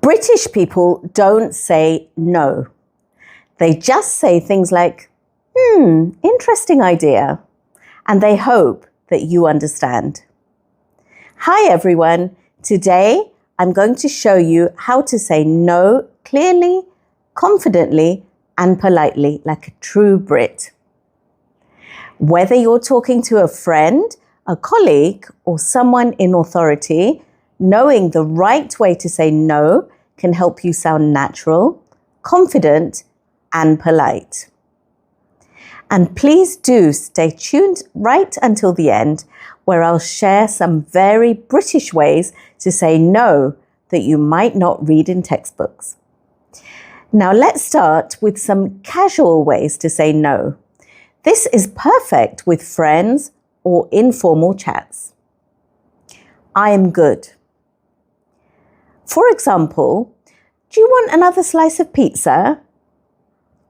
British people don't say no. They just say things like, interesting idea. And they hope that you understand. Hi everyone. Today I'm going to show you how to say no clearly, confidently, and politely like a true Brit. Whether you're talking to a friend, a colleague, or someone in authority, knowing the right way to say no can help you sound natural, confident, and polite. And please do stay tuned right until the end, where I'll share some very British ways to say no that you might not read in textbooks. Now let's start with some casual ways to say no. This is perfect with friends or informal chats. I am good. For example, do you want another slice of pizza?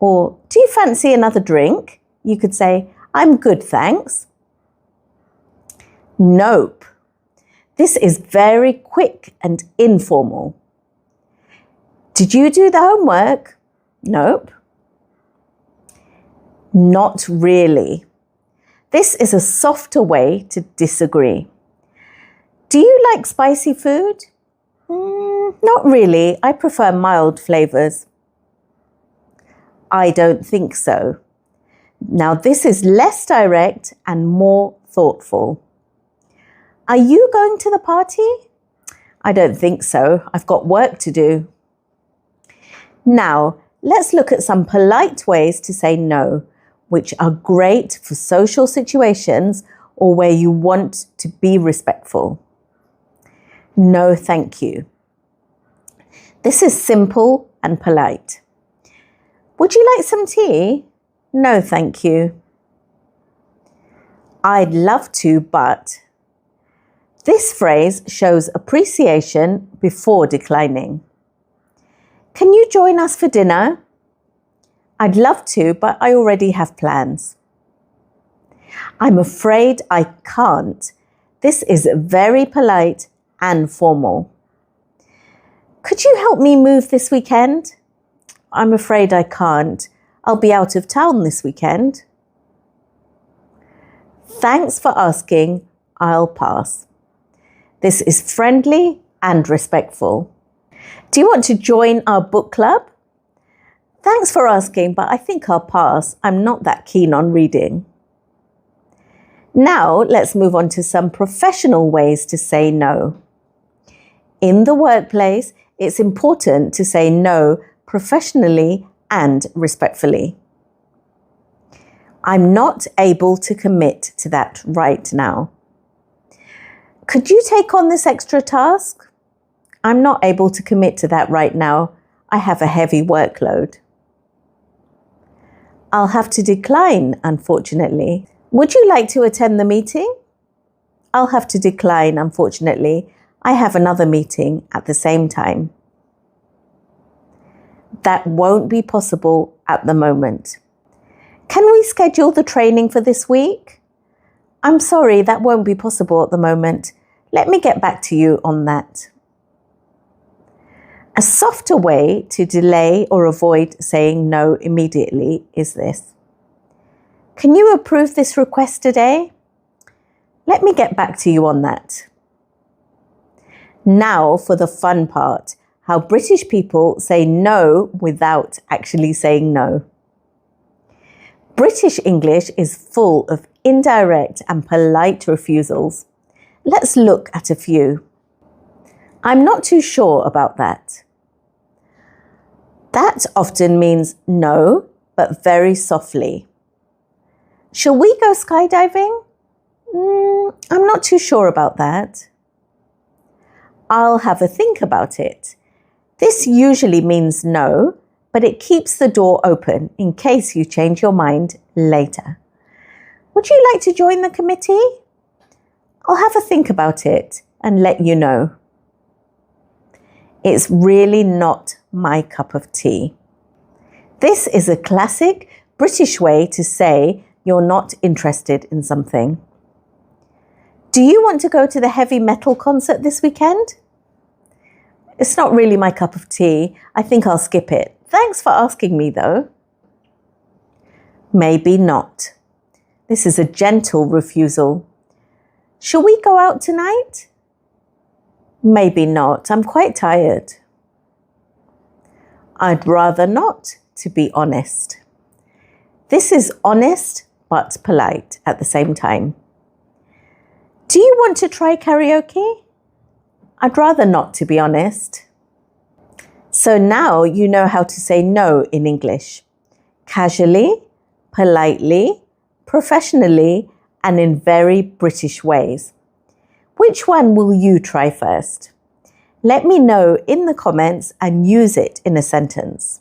Or do you fancy another drink? You could say, I'm good, thanks. Nope. This is very quick and informal. Did you do the homework? Nope. Not really. This is a softer way to disagree. Do you like spicy food? Not really. I prefer mild flavors. I don't think so. Now this is less direct and more thoughtful. Are you going to the party? I don't think so. I've got work to do. Now let's look at some polite ways to say no, which are great for social situations or where you want to be respectful. No, thank you. This is simple and polite. Would you like some tea? No, thank you. I'd love to, but. This phrase shows appreciation before declining. Can you join us for dinner? I'd love to, but I already have plans. I'm afraid I can't. This is very polite and formal. Could you help me move this weekend? I'm afraid I can't. I'll be out of town this weekend. Thanks for asking. I'll pass. This is friendly and respectful. Do you want to join our book club? Thanks for asking, but I think I'll pass. I'm not that keen on reading. Now let's move on to some professional ways to say no. In the workplace, it's important to say no professionally and respectfully. I'm not able to commit to that right now. Could you take on this extra task? I'm not able to commit to that right now. I have a heavy workload. I'll have to decline, unfortunately. Would you like to attend the meeting? I'll have to decline, unfortunately. I have another meeting at the same time. That won't be possible at the moment. Can we schedule the training for this week? I'm sorry, that won't be possible at the moment. Let me get back to you on that. A softer way to delay or avoid saying no immediately is this. Can you approve this request today? Let me get back to you on that. Now for the fun part, how British people say no without actually saying no. British English is full of indirect and polite refusals. Let's look at a few. I'm not too sure about that. That often means no, but very softly. Shall we go skydiving? I'm not too sure about that. I'll have a think about it. This usually means no, but it keeps the door open in case you change your mind later. Would you like to join the committee? I'll have a think about it and let you know. It's really not my cup of tea. This is a classic British way to say you're not interested in something. Do you want to go to the heavy metal concert this weekend? It's not really my cup of tea. I think I'll skip it. Thanks for asking me though. Maybe not. This is a gentle refusal. Shall we go out tonight? Maybe not. I'm quite tired. I'd rather not, to be honest. This is honest but polite at the same time. Do you want to try karaoke? I'd rather not, to be honest. So now you know how to say no in English. Casually, politely, professionally, and in very British ways. Which one will you try first? Let me know in the comments and use it in a sentence.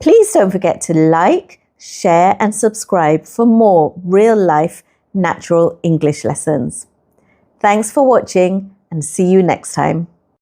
Please don't forget to like, share, and subscribe for more real-life natural English lessons. Thanks for watching and see you next time.